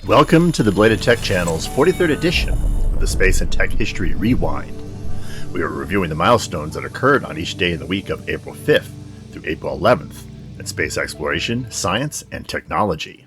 Welcome to the BELATED Tech Channel's 43rd edition of the Space and Tech History Rewind. We are reviewing the milestones that occurred on each day in the week of April 5th through April 11th in space exploration, science, and technology.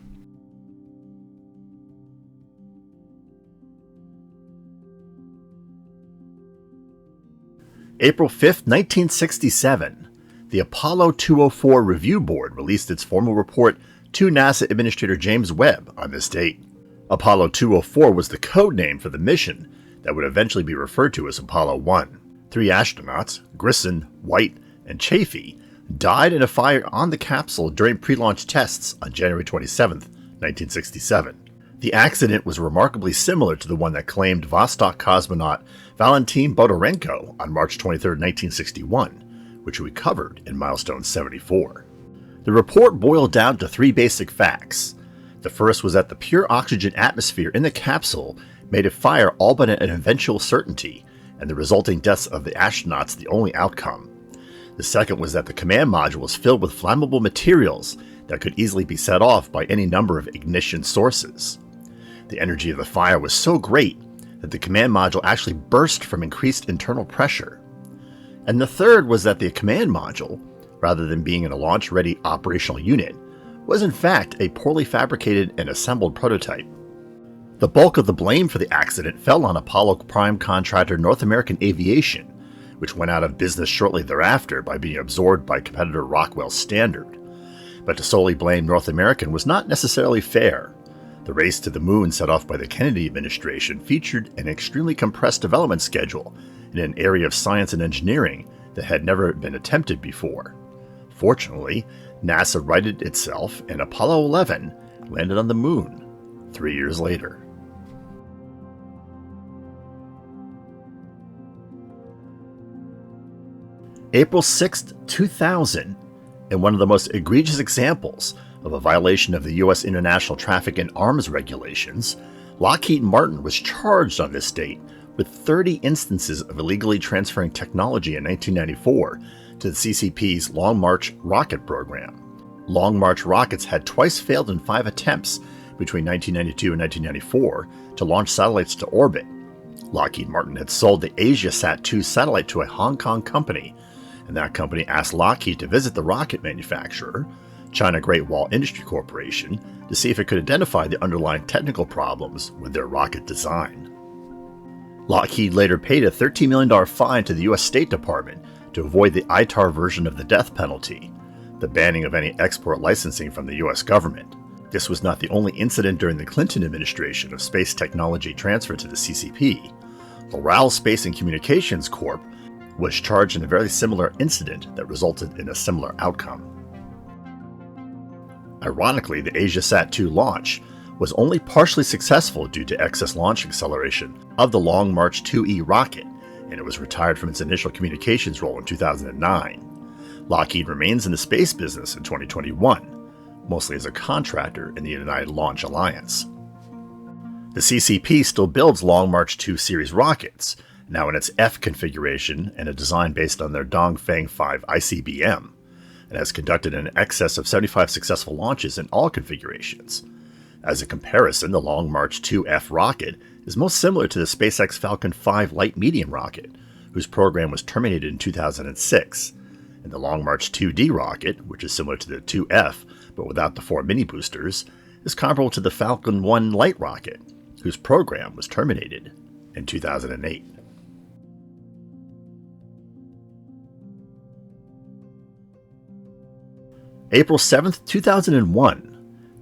April 5th, 1967, the Apollo 204 Review Board released its formal report to NASA Administrator James Webb on this date. Apollo 204 was the code name for the mission that would eventually be referred to as Apollo 1. 3 astronauts, Grissom, White, and Chaffee, died in a fire on the capsule during pre-launch tests on January 27, 1967. The accident was remarkably similar to the one that claimed Vostok cosmonaut Valentin Bodarenko on March 23, 1961, which we covered in Milestone 74. The report boiled down to 3 basic facts. The first was that the pure oxygen atmosphere in the capsule made a fire all but an eventual certainty, and the resulting deaths of the astronauts the only outcome. The second was that the command module was filled with flammable materials that could easily be set off by any number of ignition sources. The energy of the fire was so great that the command module actually burst from increased internal pressure. And the third was that the command module, rather than being in a launch-ready operational unit, was in fact a poorly fabricated and assembled prototype. The bulk of the blame for the accident fell on Apollo prime contractor North American Aviation, which went out of business shortly thereafter by being absorbed by competitor Rockwell Standard. But to solely blame North American was not necessarily fair. The race to the moon set off by the Kennedy administration featured an extremely compressed development schedule in an area of science and engineering that had never been attempted before. Fortunately, NASA righted itself and Apollo 11 landed on the moon 3 years later. April 6, 2000, in one of the most egregious examples of a violation of the U.S. International Traffic in Arms regulations, Lockheed Martin was charged on this date with 30 instances of illegally transferring technology in 1994 to the CCP's Long March rocket program. Long March rockets had twice failed in 5 attempts between 1992 and 1994 to launch satellites to orbit. Lockheed Martin had sold the AsiaSat-2 satellite to a Hong Kong company, and that company asked Lockheed to visit the rocket manufacturer, China Great Wall Industry Corporation, to see if it could identify the underlying technical problems with their rocket design. Lockheed later paid a $13 million fine to the U.S. State Department to avoid the ITAR version of the death penalty, the banning of any export licensing from the U.S. government. This was not the only incident during the Clinton administration of space technology transfer to the CCP. Loral Space and Communications Corp. Was charged in a very similar incident that resulted in a similar outcome. Ironically, the AsiaSat-2 launch was only partially successful due to excess launch acceleration of the Long March 2E rocket, and it was retired from its initial communications role in 2009. Lockheed remains in the space business in 2021, mostly as a contractor in the United Launch Alliance. The CCP still builds Long March 2 series rockets, now in its F configuration and a design based on their Dongfeng 5 ICBM, and has conducted in excess of 75 successful launches in all configurations. As a comparison, the Long March 2F rocket is most similar to the SpaceX Falcon 5 light-medium rocket, whose program was terminated in 2006, and the Long March 2D rocket, which is similar to the 2F but without the 4 mini-boosters, is comparable to the Falcon 1 light rocket, whose program was terminated in 2008. April 7, 2001,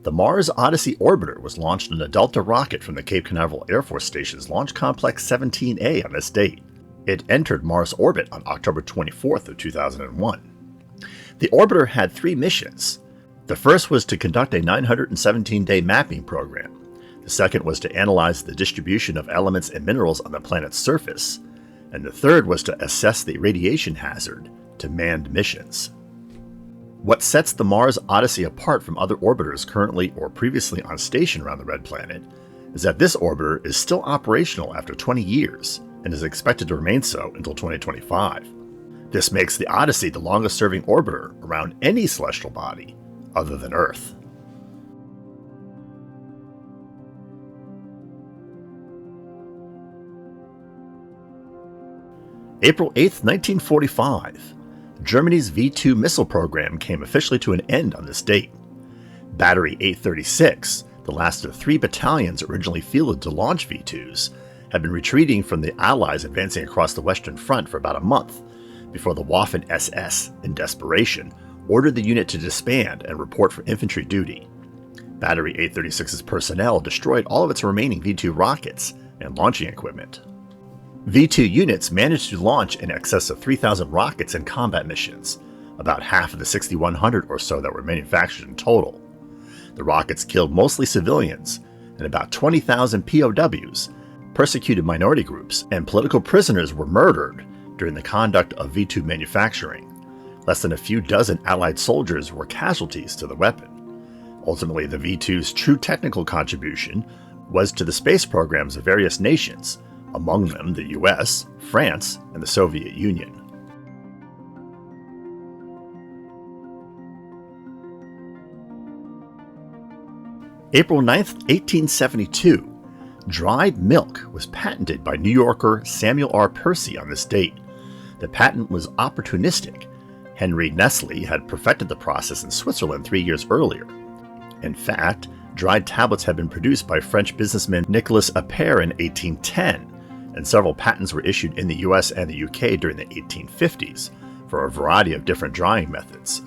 the Mars Odyssey orbiter was launched in a Delta rocket from the Cape Canaveral Air Force Station's Launch Complex 17A on this date. It entered Mars orbit on October 24, 2001. The orbiter had 3 missions. The first was to conduct a 917-day mapping program. The second was to analyze the distribution of elements and minerals on the planet's surface. And the third was to assess the radiation hazard to manned missions. What sets the Mars Odyssey apart from other orbiters currently or previously on station around the Red Planet is that this orbiter is still operational after 20 years and is expected to remain so until 2025. This makes the Odyssey the longest-serving orbiter around any celestial body other than Earth. April 8, 1945. Germany's V-2 missile program came officially to an end on this date. Battery 836, the last of 3 battalions originally fielded to launch V-2s, had been retreating from the Allies advancing across the Western Front for about a month, before the Waffen-SS, in desperation, ordered the unit to disband and report for infantry duty. Battery 836's personnel destroyed all of its remaining V-2 rockets and launching equipment. V-2 units managed to launch in excess of 3,000 rockets in combat missions, about half of the 6,100 or so that were manufactured in total. The rockets killed mostly civilians, and about 20,000 POWs, persecuted minority groups, and political prisoners were murdered during the conduct of V-2 manufacturing. Less than a few dozen Allied soldiers were casualties to the weapon. Ultimately, the V-2's true technical contribution was to the space programs of various nations, among them the US, France, and the Soviet Union. April 9, 1872. Dried milk was patented by New Yorker Samuel R. Percy on this date. The patent was opportunistic. Henry Nestle had perfected the process in Switzerland 3 years earlier. In fact, dried tablets had been produced by French businessman Nicolas Appert in 1810, and several patents were issued in the US and the UK during the 1850s for a variety of different drying methods.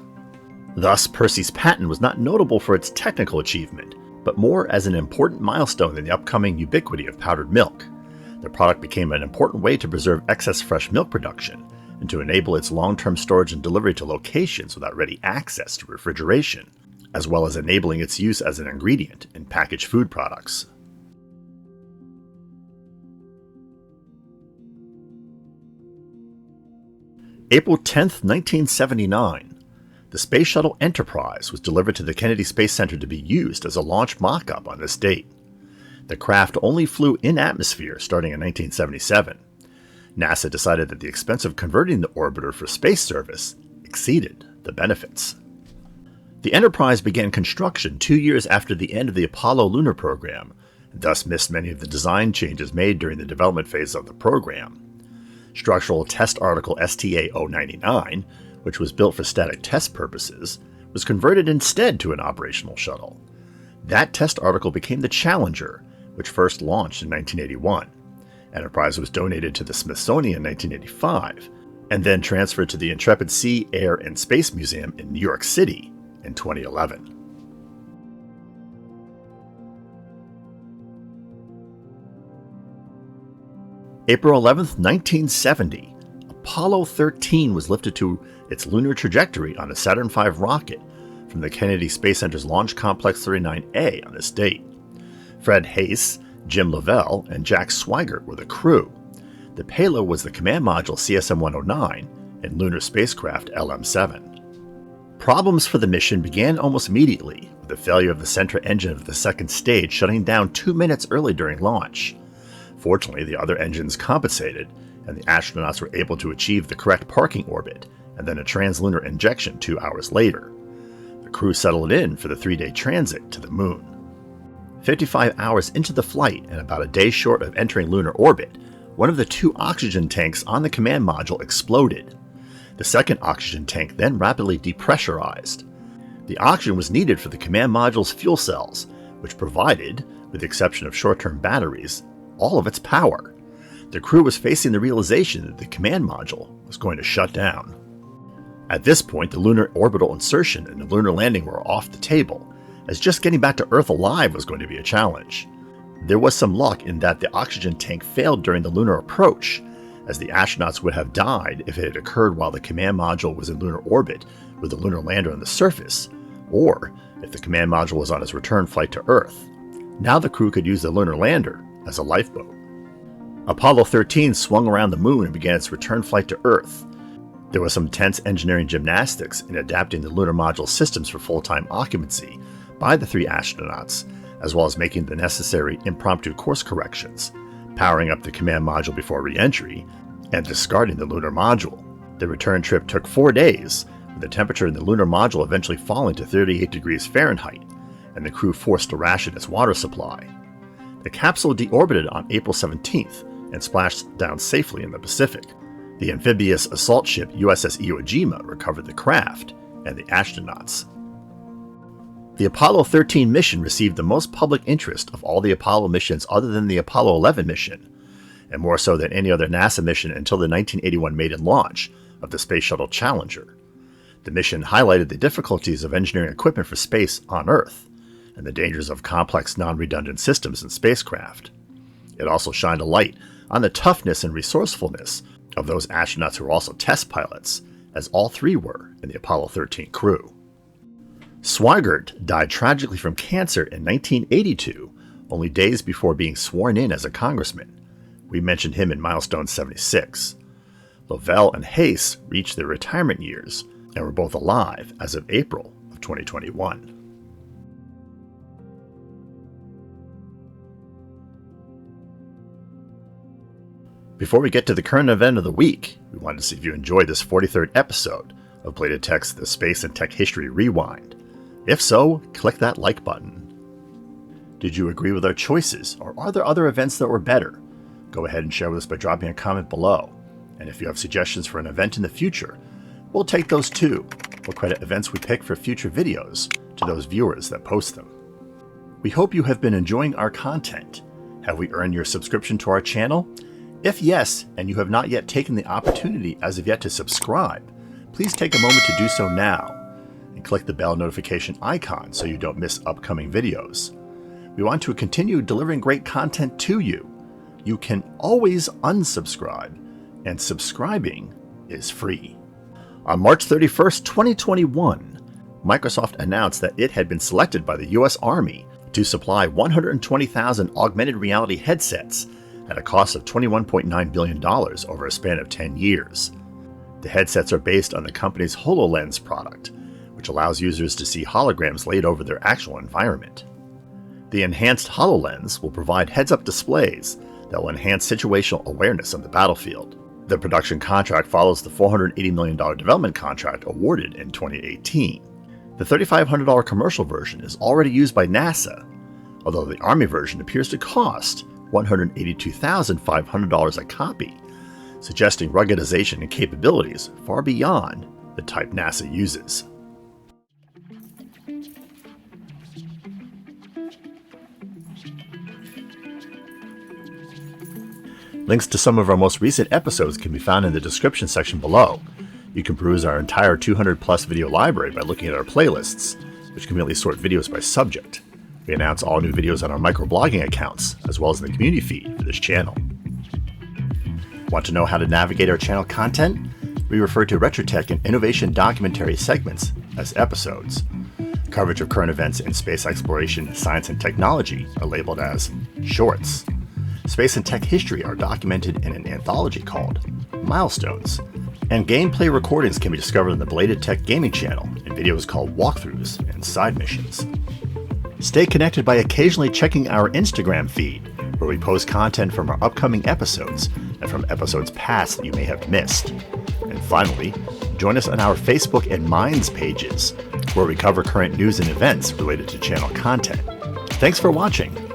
Thus, Percy's patent was not notable for its technical achievement, but more as an important milestone in the upcoming ubiquity of powdered milk. The product became an important way to preserve excess fresh milk production and to enable its long-term storage and delivery to locations without ready access to refrigeration, as well as enabling its use as an ingredient in packaged food products. April 10, 1979. The Space Shuttle Enterprise was delivered to the Kennedy Space Center to be used as a launch mock-up on this date. The craft only flew in atmosphere starting in 1977. NASA decided that the expense of converting the orbiter for space service exceeded the benefits. The Enterprise began construction 2 years after the end of the Apollo lunar program, and thus missed many of the design changes made during the development phase of the program. Structural Test Article STA-099, which was built for static test purposes, was converted instead to an operational shuttle. That test article became the Challenger, which first launched in 1981. Enterprise was donated to the Smithsonian in 1985, and then transferred to the Intrepid Sea, Air, and Space Museum in New York City in 2011. April 11, 1970. Apollo 13 was lifted to its lunar trajectory on a Saturn V rocket from the Kennedy Space Center's Launch Complex 39A on this date. Fred Haise, Jim Lovell, and Jack Swigert were the crew. The payload was the command module CSM-109 and lunar spacecraft LM-7. Problems for the mission began almost immediately, with the failure of the center engine of the second stage shutting down 2 minutes early during launch. Fortunately, the other engines compensated, and the astronauts were able to achieve the correct parking orbit and then a translunar injection 2 hours later. The crew settled in for the 3-day transit to the moon. 55 hours into the flight and about a day short of entering lunar orbit, one of the 2 oxygen tanks on the command module exploded. The second oxygen tank then rapidly depressurized. The oxygen was needed for the command module's fuel cells, which provided, with the exception of short-term batteries, all of its power. The crew was facing the realization that the command module was going to shut down. At this point, the lunar orbital insertion and the lunar landing were off the table, as just getting back to Earth alive was going to be a challenge. There was some luck in that the oxygen tank failed during the lunar approach, as the astronauts would have died if it had occurred while the command module was in lunar orbit with the lunar lander on the surface, or if the command module was on its return flight to Earth. Now the crew could use the lunar lander as a lifeboat. Apollo 13 swung around the moon and began its return flight to Earth. There was some tense engineering gymnastics in adapting the lunar module systems for full-time occupancy by the 3 astronauts, as well as making the necessary impromptu course corrections, powering up the command module before re-entry, and discarding the lunar module. The return trip took 4 days, with the temperature in the lunar module eventually falling to 38 degrees Fahrenheit, and the crew forced to ration its water supply. The capsule deorbited on April 17th and splashed down safely in the Pacific. The amphibious assault ship USS Iwo Jima recovered the craft and the astronauts. The Apollo 13 mission received the most public interest of all the Apollo missions other than the Apollo 11 mission, and more so than any other NASA mission until the 1981 maiden launch of the Space Shuttle Challenger. The mission highlighted the difficulties of engineering equipment for space on Earth, and the dangers of complex non-redundant systems in spacecraft. It also shined a light on the toughness and resourcefulness of those astronauts who were also test pilots, as all three were in the Apollo 13 crew. Swigert died tragically from cancer in 1982, only days before being sworn in as a congressman. We mentioned him in Milestone 76. Lovell and Hayes reached their retirement years and were both alive as of April of 2021. Before we get to the current event of the week, we wanted to see if you enjoyed this 43rd episode of Bladed Tech's The Space and Tech History Rewind. If so, click that like button. Did you agree with our choices, or are there other events that were better? Go ahead and share with us by dropping a comment below. And if you have suggestions for an event in the future, we'll take those too. We'll credit events we pick for future videos to those viewers that post them. We hope you have been enjoying our content. Have we earned your subscription to our channel? If yes, and you have not yet taken the opportunity as of yet to subscribe, please take a moment to do so now, and click the bell notification icon so you don't miss upcoming videos. We want to continue delivering great content to you. You can always unsubscribe, and subscribing is free. On March 31st, 2021, Microsoft announced that it had been selected by the US Army to supply 120,000 augmented reality headsets at a cost of $21.9 billion over a span of 10 years. The headsets are based on the company's HoloLens product, which allows users to see holograms laid over their actual environment. The enhanced HoloLens will provide heads-up displays that will enhance situational awareness on the battlefield. The production contract follows the $480 million development contract awarded in 2018. The $3,500 commercial version is already used by NASA, although the Army version appears to cost $182,500 a copy, suggesting ruggedization and capabilities far beyond the type NASA uses. Links to some of our most recent episodes can be found in the description section below. You can peruse our entire 200+ video library by looking at our playlists, which conveniently sort videos by subject. We announce all new videos on our microblogging accounts, as well as in the community feed for this channel. Want to know how to navigate our channel content? We refer to RetroTech and innovation documentary segments as episodes. Coverage of current events in space exploration, science, and technology are labeled as shorts. Space and tech history are documented in an anthology called Milestones. And gameplay recordings can be discovered on the Bladed Tech gaming channel in videos called walkthroughs and side missions. Stay connected by occasionally checking our Instagram feed, where we post content from our upcoming episodes and from episodes past that you may have missed. And finally, join us on our Facebook and Minds pages, where we cover current news and events related to channel content. Thanks for watching.